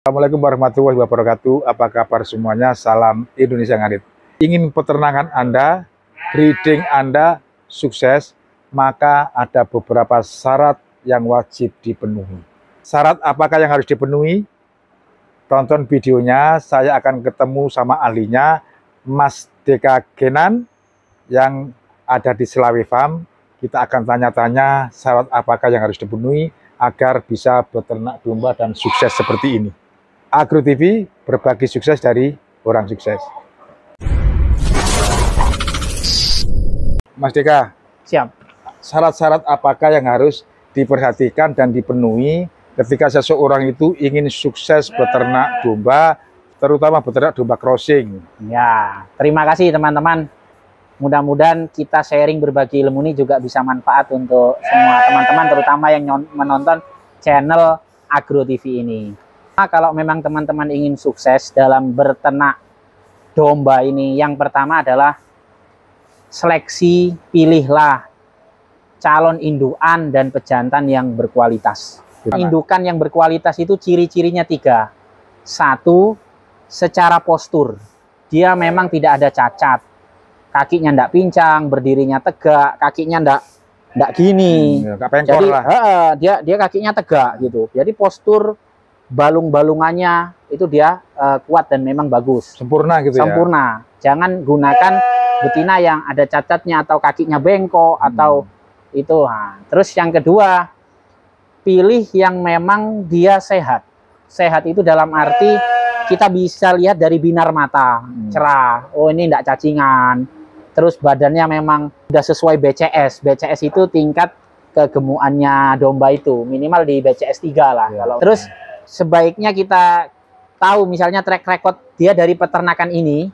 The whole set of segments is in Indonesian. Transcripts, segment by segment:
Assalamualaikum warahmatullahi wabarakatuh. Apa kabar semuanya? Salam Indonesia Ngarit. Ingin peternakan Anda, breeding Anda sukses, maka ada beberapa syarat yang wajib dipenuhi. Syarat apakah yang harus dipenuhi? Tonton videonya, saya akan ketemu sama ahlinya, Mas Deka Genan yang ada di Selawe Farm. Kita akan tanya-tanya syarat apakah yang harus dipenuhi agar bisa beternak domba dan sukses seperti ini. Agro TV berbagi sukses dari orang sukses. Mas Deka, siap. Syarat-syarat apakah yang harus diperhatikan dan dipenuhi ketika seseorang itu ingin sukses beternak domba, terutama beternak domba crossing? Ya, terima kasih teman-teman. Mudah-mudahan kita sharing berbagi ilmu ini juga bisa manfaat untuk semua teman-teman, terutama yang menonton channel Agro TV ini. Kalau memang teman-teman ingin sukses dalam berternak domba ini, yang pertama adalah seleksi, pilihlah calon indukan dan pejantan yang berkualitas. Indukan yang berkualitas itu ciri-cirinya 3. 1, secara postur. Dia memang tidak ada cacat. Kakinya ndak pincang, berdirinya tegak, kakinya ndak gini. Jadi dia kakinya tegak gitu. Jadi postur balung-balungannya itu dia kuat dan memang bagus. Sempurna gitu ya? Sempurna. Jangan gunakan betina yang ada cacatnya atau kakinya bengkok atau itu. Nah, terus yang kedua, pilih yang memang dia sehat. Sehat itu dalam arti kita bisa lihat dari binar mata, cerah. Oh, ini enggak cacingan. Terus badannya memang sudah sesuai BCS. BCS itu tingkat kegemukannya domba itu minimal di BCS 3 lah. Ya. Terus sebaiknya kita tahu misalnya track record dia dari peternakan ini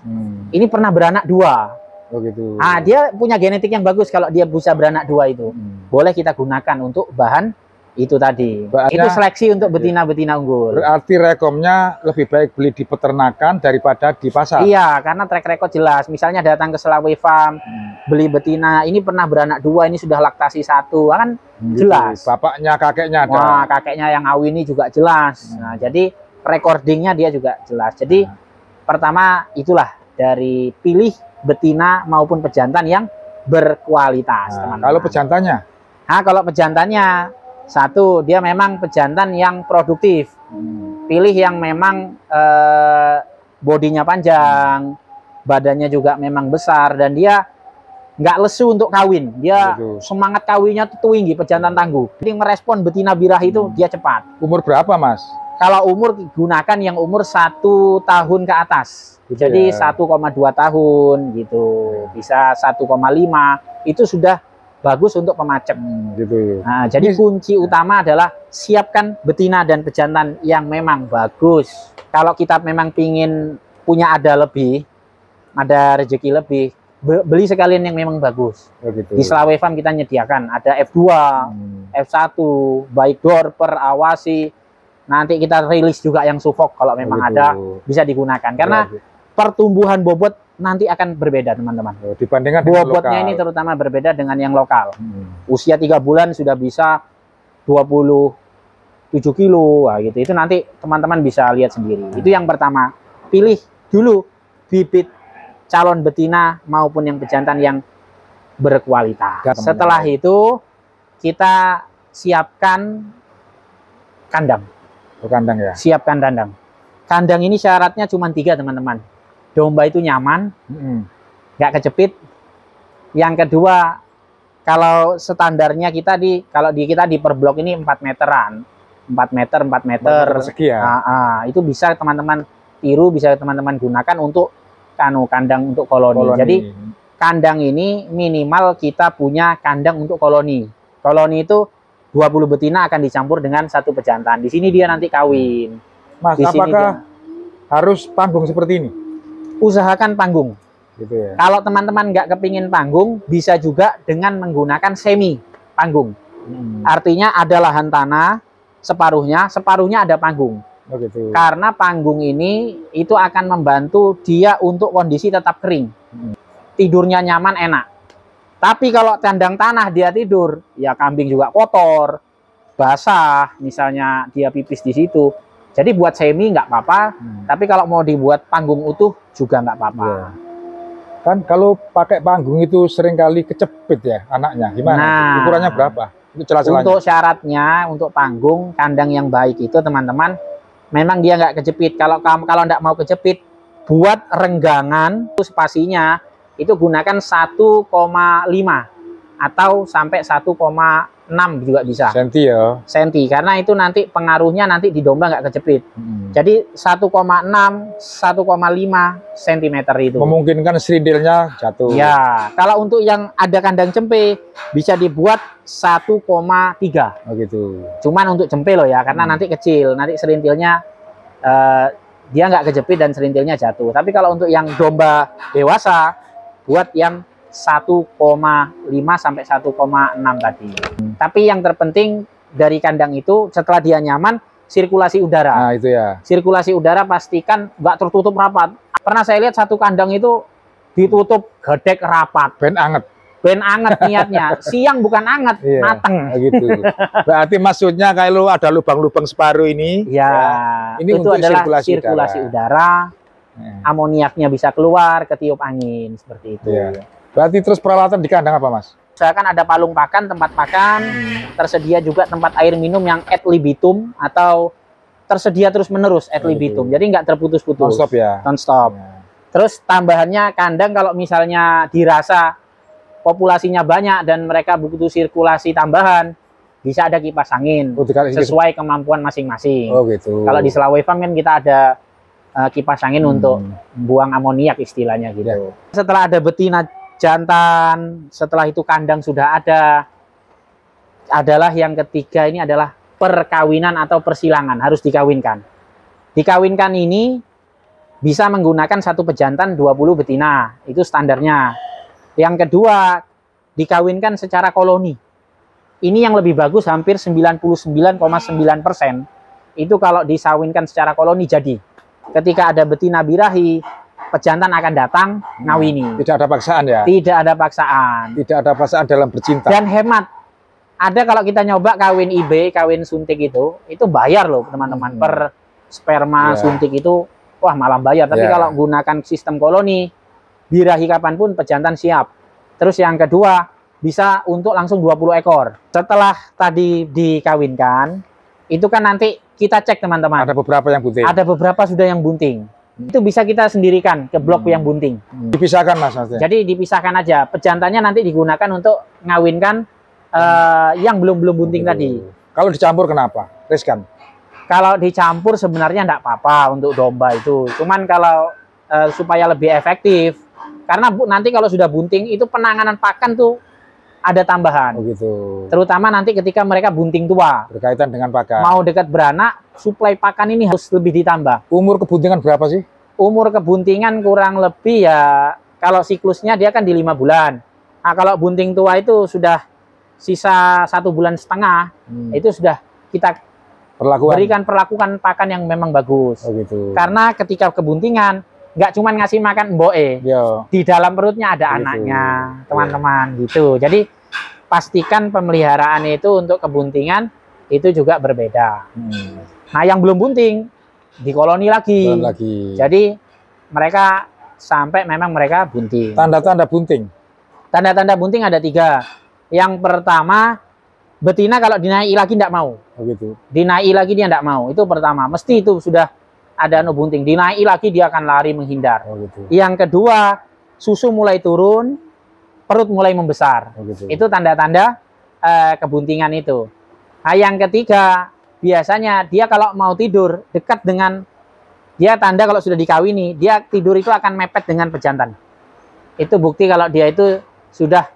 pernah beranak 2. Oh gitu. Ah, dia punya genetik yang bagus kalau dia bisa beranak 2 itu. Boleh kita gunakan untuk bahan itu tadi. Itu seleksi untuk betina-betina unggul. Berarti rekomnya lebih baik beli di peternakan daripada di pasar? Iya, karena track record jelas. Misalnya datang ke Selawe Farm, beli betina, ini pernah beranak 2, ini sudah laktasi 1, kan jelas. Bapaknya, kakeknya ada. Wah, kakeknya yang awin ini juga jelas. Nah, jadi recordingnya dia juga jelas. Jadi pertama itulah dari pilih betina maupun pejantan yang berkualitas. Teman-teman. Kalau pejantannya? Nah, kalau pejantannya 1, dia memang pejantan yang produktif. Pilih yang memang bodinya panjang, badannya juga memang besar, dan dia nggak lesu untuk kawin. Dia semangat kawinnya tuh tinggi, pejantan tangguh. Jadi merespon betina birah itu dia cepat. Umur berapa, Mas? Kalau umur gunakan yang umur 1 tahun ke atas. Gitu jadi ya? 1,2 tahun gitu. Bisa 1,5. Itu sudah bagus untuk pemacem gitu. Nah, jadi kunci utama adalah siapkan betina dan pejantan yang memang bagus. Kalau kita memang pingin punya ada lebih, ada rezeki lebih, beli sekalian yang memang bagus. Gitu. Di Selawe Farm kita menyediakan ada F2, F1, baik dorper, awasi. Nanti kita rilis juga yang sufok kalau memang ada, bisa digunakan. Karena pertumbuhan bobot nanti akan berbeda, teman-teman. Dibandingkan bobotnya ini terutama berbeda dengan yang lokal. Usia 3 bulan sudah bisa 27 kilo, nah, gitu. Itu nanti teman-teman bisa lihat sendiri. Itu yang pertama. Pilih dulu bibit calon betina maupun yang pejantan yang berkualitas. Setelah itu kita siapkan kandang. Kandang ya. Siapkan kandang. Kandang ini syaratnya cuma 3, teman-teman. Domba itu nyaman, nggak kejepit. Yang kedua, kalau standarnya kita kita di per blok ini 4 meteran, 4 meter persegi ya. Itu bisa teman-teman tiru, bisa teman-teman gunakan untuk kandang untuk koloni. Jadi kandang ini minimal kita punya kandang untuk koloni. Koloni itu 20 betina akan dicampur dengan 1 pejantan. Di sini dia nanti kawin. Mas, apakah harus panggung seperti ini? Usahakan panggung. Gitu ya. Kalau teman-teman nggak kepingin panggung, bisa juga dengan menggunakan semi panggung. Artinya ada lahan tanah separuhnya ada panggung. Gitu. Karena panggung ini itu akan membantu dia untuk kondisi tetap kering. Tidurnya nyaman, enak. Tapi kalau kandang tanah dia tidur, ya kambing juga kotor, basah, misalnya dia pipis di situ. Jadi buat semi nggak apa-apa, tapi kalau mau dibuat panggung utuh juga nggak apa-apa. Ya. Kan kalau pakai panggung itu seringkali kecepit ya anaknya. Gimana? Nah, ukurannya berapa? Itu celah-celahnya. Untuk syaratnya, untuk panggung kandang yang baik itu teman-teman, memang dia nggak kejepit. Kalau nggak mau kejepit, buat renggangan spasinya itu gunakan 1,5 atau sampai 1,6 juga bisa. Senti ya. Senti, karena itu nanti pengaruhnya nanti di domba nggak kejepit. Jadi 1,6, 1,5 cm itu. Memungkinkan serindilnya jatuh. Ya, kalau untuk yang ada kandang cempe bisa dibuat 1,3. Oh gitu. Cuman untuk cempe loh ya, karena nanti kecil, nanti serintilnya dia nggak kejepit dan serintilnya jatuh. Tapi kalau untuk yang domba dewasa, buat yang 1,5 sampai 1,6 tadi. Tapi yang terpenting dari kandang itu setelah dia nyaman, sirkulasi udara. Nah itu ya. Sirkulasi udara pastikan nggak tertutup rapat. Pernah saya lihat satu kandang itu ditutup gedek rapat. Ben anget. Ben anget niatnya. Siang bukan anget, Iya, mateng. gitu. Berarti maksudnya kalau ada lubang-lubang separuh ini, Ya, ini itu untuk adalah sirkulasi udara. Amoniaknya bisa keluar, ketiup angin seperti itu. Iya. Berarti terus peralatan di kandang apa, Mas? Misalkan ada palung pakan, tempat pakan, tersedia juga tempat air minum yang ad libitum atau tersedia terus-menerus ad libitum. Jadi nggak terputus-putus. Non-stop ya? Non-stop. Ya. Terus tambahannya kandang kalau misalnya dirasa populasinya banyak dan mereka butuh sirkulasi tambahan, bisa ada kipas angin sesuai kemampuan masing-masing. Oh gitu. Kalau di Selawai Farm kan kita ada kipas angin untuk buang amoniak istilahnya gitu. Ya. Setelah ada betina jantan, setelah itu kandang sudah ada, adalah yang ketiga ini adalah perkawinan atau persilangan, harus dikawinkan. Dikawinkan ini bisa menggunakan satu pejantan 20 betina, itu standarnya. Yang kedua, dikawinkan secara koloni. Ini yang lebih bagus, hampir 99,9%. Itu kalau disawinkan secara koloni jadi. Ketika ada betina birahi, pejantan akan datang ngawini. Tidak ada paksaan ya? Tidak ada paksaan. Tidak ada paksaan dalam bercinta. Dan hemat. Ada kalau kita nyoba kawin IB, kawin suntik itu bayar loh teman-teman. Per sperma suntik itu, wah malah bayar. Tapi kalau gunakan sistem koloni, birahi kapanpun pejantan siap. Terus yang kedua, bisa untuk langsung 20 ekor. Setelah tadi dikawinkan, itu kan nanti kita cek teman-teman. Ada beberapa yang bunting. Ada beberapa sudah yang bunting. Itu bisa kita sendirikan ke blok yang bunting. Dipisahkan Mas maksudnya? Jadi dipisahkan aja. Pejantannya nanti digunakan untuk ngawinkan yang belum bunting tadi. Kalau dicampur kenapa? Riskan? Kalau dicampur sebenarnya enggak apa-apa untuk domba itu. Cuman kalau supaya lebih efektif, karena nanti kalau sudah bunting itu penanganan pakan tuh ada tambahan. Oh gitu. Terutama nanti ketika mereka bunting tua. Berkaitan dengan pakan. Mau dekat beranak, suplai pakan ini harus lebih ditambah. Umur kebuntingan berapa sih? Umur kebuntingan kurang lebih ya, kalau siklusnya dia kan di 5 bulan. Nah kalau bunting tua itu sudah sisa 1,5 bulan, itu sudah kita perlakukan pakan yang memang bagus. Oh gitu. Karena ketika kebuntingan, nggak cuma ngasih makan mboe, di dalam perutnya ada anaknya, teman-teman, gitu. Jadi pastikan pemeliharaan itu untuk kebuntingan itu juga berbeda. Nah yang belum bunting di koloni lagi. Jadi mereka sampai memang mereka bunting. Tanda-tanda bunting? Tanda-tanda bunting ada 3. Yang pertama, betina kalau dinaiki lagi tidak mau. Oh gitu. Dinaiki lagi dia tidak mau. Itu pertama. Mesti itu sudah ada bunting. Dinaiki lagi dia akan lari menghindar. Oh gitu. Yang kedua, susu mulai turun, perut mulai membesar. Oh gitu. Itu tanda-tanda kebuntingan itu. Nah, yang ketiga, biasanya dia kalau mau tidur dekat dengan dia, tanda kalau sudah dikawini, dia tidur itu akan mepet dengan pejantan. Itu bukti kalau dia itu sudah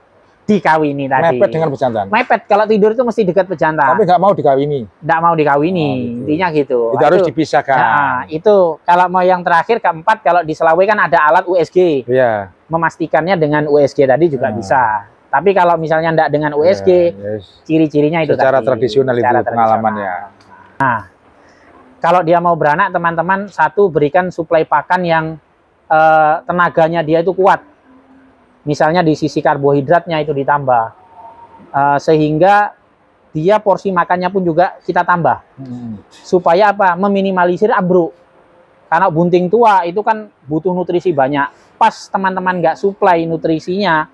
dikawini tadi. Mepet dengan pejantan? Mepet, kalau tidur itu mesti dekat pejantan. Tapi nggak mau dikawini? Nggak mau dikawini, intinya gitu. Itu harus dipisahkan. Nah, itu kalau mau yang terakhir, keempat, kalau di Selawai kan ada alat USG. Iya. Memastikannya dengan USG tadi juga bisa. Tapi kalau misalnya enggak dengan USG, ciri-cirinya itu secara tadi. Tradisional itu pengalamannya. Nah, kalau dia mau beranak, teman-teman, satu, berikan suplai pakan yang tenaganya dia itu kuat. Misalnya di sisi karbohidratnya itu ditambah. Sehingga dia porsi makannya pun juga kita tambah. Supaya apa? Meminimalisir ambruk. Karena bunting tua itu kan butuh nutrisi banyak. Pas teman-teman nggak supply nutrisinya,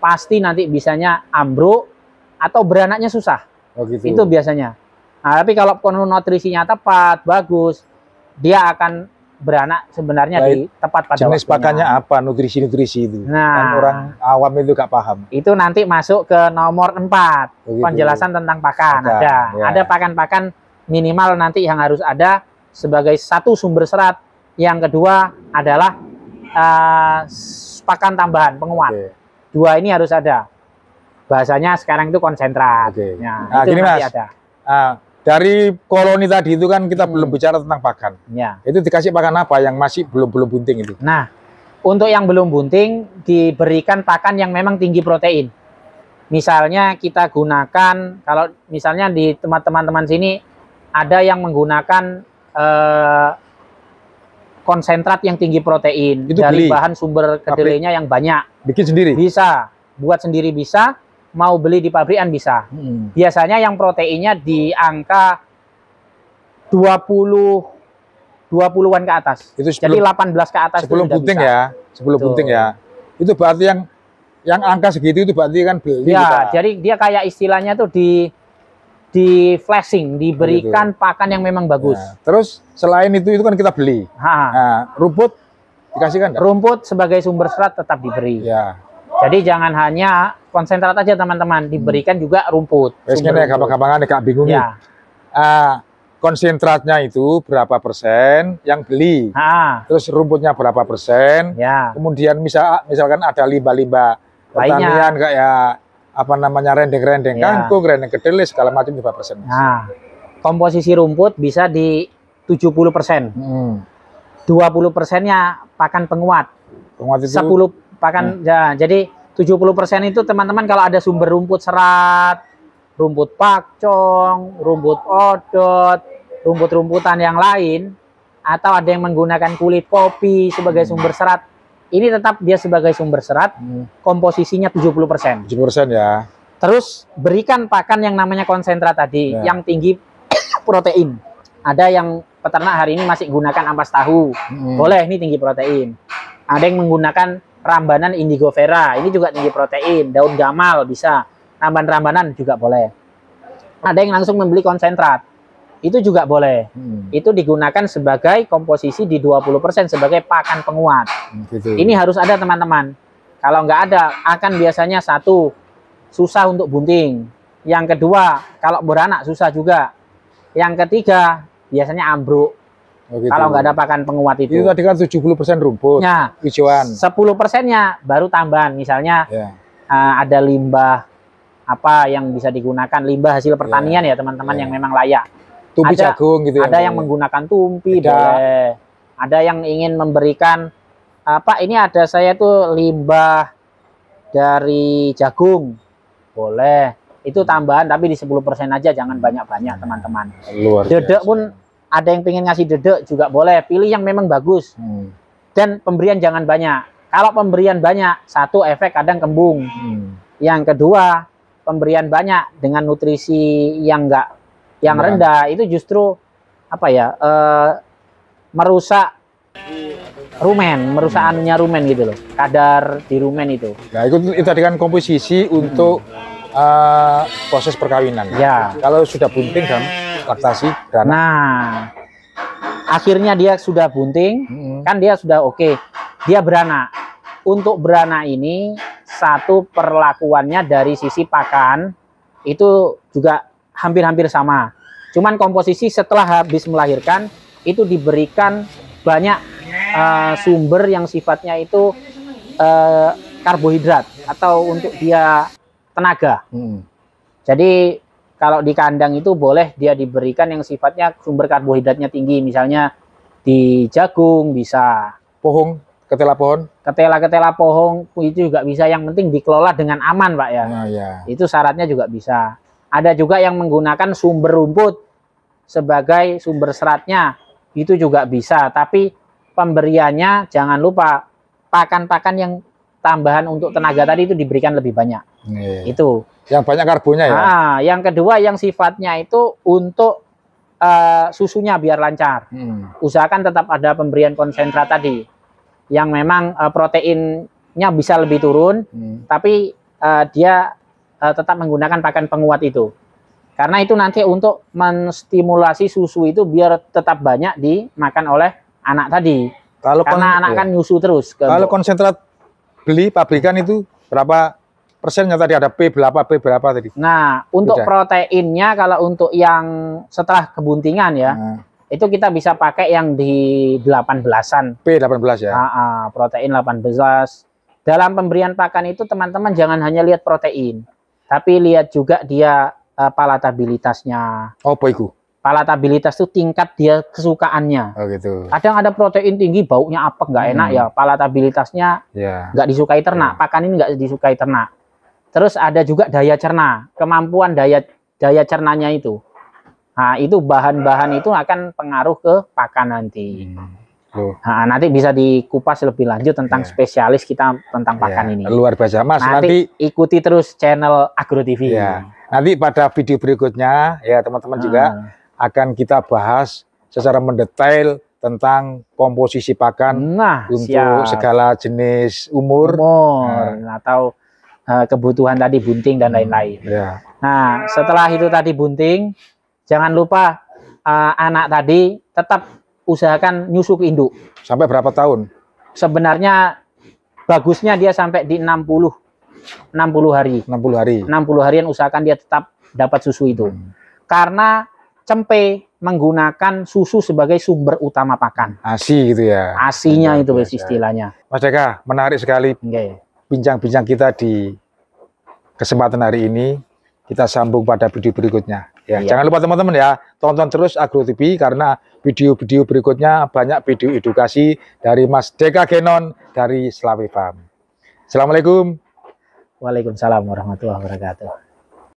pasti nanti bisanya ambruk atau beranaknya susah. Oh gitu. Itu biasanya. Nah, tapi kalau nutrisinya tepat, bagus, dia akan beranak sebenarnya di tepat pada jenis waktunya. pakannya apa, nutrisi-nutrisi itu. Nah, kan orang awam itu gak paham. Itu nanti masuk ke nomor 4, penjelasan tentang pakan. Ada pakan-pakan minimal nanti yang harus ada sebagai satu sumber serat. Yang kedua adalah pakan tambahan, penguat. Dua ini harus ada. Bahasanya sekarang itu konsentrat. Nah, itu gini nanti Mas, ada. Dari koloni tadi itu kan kita belum bicara tentang pakan. Itu dikasih pakan apa yang masih belum bunting itu? Nah, untuk yang belum bunting diberikan pakan yang memang tinggi protein. Misalnya kita gunakan, kalau misalnya di teman-teman sini ada yang menggunakan konsentrat yang tinggi protein itu dari bahan sumber kedelainya yang banyak. Bikin sendiri? Bisa, buat sendiri bisa. Mau beli di pabrikan bisa. Biasanya yang proteinnya di angka 20-an ke atas. Itu sebelum, jadi 18 ke atas sebelum bunting ya. Sebelum bunting ya. Itu berarti yang angka segitu itu berarti kan beli ya, kita. Jadi dia kayak istilahnya tuh di flashing, diberikan pakan yang memang bagus. Ya. Terus selain itu kan kita beli. Nah, rumput dikasihkan enggak? Rumput sebagai sumber serat tetap diberi. Ya. Jadi jangan hanya konsentrat aja teman-teman, diberikan juga rumput. Biasanya gampang-gampangan gak bingung ya. Konsentratnya itu berapa persen yang beli, terus rumputnya berapa persen, kemudian misalkan ada limbah-limbah pertanian kayak apa namanya rendeng-rendeng kangkung, rendeng kedelai segala macam berapa persen. Nah, komposisi rumput bisa di 70%, 20%-nya pakan penguat, itu 10 pakan ya, jadi 70% itu teman-teman kalau ada sumber rumput serat, rumput pakcong, rumput odot, rumput-rumputan yang lain, atau ada yang menggunakan kulit kopi sebagai sumber serat, ini tetap dia sebagai sumber serat, komposisinya 70%. 70% ya. Terus berikan pakan yang namanya konsentrat tadi, yang tinggi protein. Ada yang peternak hari ini masih gunakan ampas tahu, boleh, ini tinggi protein. Ada yang menggunakan rambanan indigo vera, ini juga tinggi protein. Daun gamal bisa, ramban-rambanan juga boleh. Ada yang langsung membeli konsentrat, itu juga boleh. Itu digunakan sebagai komposisi di 20% sebagai pakan penguat. Ini harus ada teman-teman. Kalau nggak ada, akan biasanya satu, susah untuk bunting. Yang kedua, kalau beranak susah juga. Yang ketiga, biasanya ambruk. Kalau nggak ada pakan penguat itu. Itu tadi kan 70% rumput, hijauan. 10%-nya baru tambahan. Misalnya ada limbah apa yang bisa digunakan, limbah hasil pertanian ya teman-teman yang memang layak. Tumpi jagung gitu. Ada yang menggunakan tumpi, boleh. Ada yang ingin memberikan apa? Ini ada saya tuh limbah dari jagung, boleh. Itu tambahan tapi di 10% aja, jangan banyak-banyak teman-teman. Dedek pun ada yang pengen ngasih dedek juga boleh, pilih yang memang bagus. Dan pemberian jangan banyak. Kalau pemberian banyak, satu efek kadang kembung. Yang kedua, pemberian banyak dengan nutrisi yang rendah itu justru apa ya? Merusak rumen, merusak anunya rumen gitu loh. Kadar di rumen itu. Nah, itu tadi kan komposisi untuk proses perkawinan. Ya. Kalau sudah bunting kan laktasi, beranak. Nah, akhirnya dia sudah bunting, kan dia sudah oke. Dia beranak. Untuk beranak ini, satu perlakuannya dari sisi pakan, itu juga hampir-hampir sama. Cuman komposisi setelah habis melahirkan, itu diberikan banyak sumber yang sifatnya itu karbohidrat, atau untuk dia tenaga. Jadi, kalau di kandang itu boleh dia diberikan yang sifatnya sumber karbohidratnya tinggi, misalnya di jagung bisa, pohon, ketela pohon, ketela pohon itu juga bisa. Yang penting dikelola dengan aman, Pak ya. Itu syaratnya juga bisa. Ada juga yang menggunakan sumber rumput sebagai sumber seratnya, itu juga bisa. Tapi pemberiannya jangan lupa pakan-pakan yang tambahan untuk tenaga tadi itu diberikan lebih banyak. Itu. Yang banyak karbonnya ya. Nah, yang kedua yang sifatnya itu untuk susunya biar lancar. Usahakan tetap ada pemberian konsentrat tadi, yang memang proteinnya bisa lebih turun, tapi dia tetap menggunakan pakan penguat itu. Karena itu nanti untuk menstimulasi susu itu biar tetap banyak dimakan oleh anak tadi. Karena anak kan nyusu terus. Kalau konsentrat beli pabrikan itu berapa persennya tadi, ada P berapa, P berapa tadi? Nah, untuk proteinnya kalau untuk yang setelah kebuntingan ya, itu kita bisa pakai yang di 18-an. P18 ya? Protein 18. Dalam pemberian pakan itu teman-teman jangan hanya lihat protein, tapi lihat juga dia palatabilitasnya. Oh, apa itu? Palatabilitas itu tingkat dia kesukaannya. Oh gitu. Kadang ada protein tinggi, baunya apa, nggak enak ya. Palatabilitasnya nggak disukai ternak. Pakan ini nggak disukai ternak. Terus ada juga daya cerna, kemampuan daya cernanya itu. Nah, itu bahan-bahan itu akan pengaruh ke pakan nanti. Nah, nanti bisa dikupas lebih lanjut tentang spesialis kita tentang pakan ini. Luar biasa, Mas. Nanti ikuti terus channel Agro TV. Nanti pada video berikutnya ya teman-teman juga akan kita bahas secara mendetail tentang komposisi pakan untuk segala jenis umur atau kebutuhan tadi bunting dan lain-lain. Nah, setelah itu tadi bunting, jangan lupa anak tadi tetap usahakan nyusu ke induk. Sampai berapa tahun? Sebenarnya bagusnya dia sampai di 60 hari. 60 hari. 60 harian usahakan dia tetap dapat susu itu. Karena cempe menggunakan susu sebagai sumber utama pakan. ASI gitu ya. ASInya itu istilahnya. Mas Deka, menarik sekali bincang-bincang kita di kesempatan hari ini. Kita sambung pada video berikutnya. Jangan lupa teman-teman ya, tonton terus Agro TV karena video-video berikutnya banyak video edukasi dari Mas Deka Genon dari Slawi Farm. Assalamualaikum. Waalaikumsalam warahmatullahi wabarakatuh.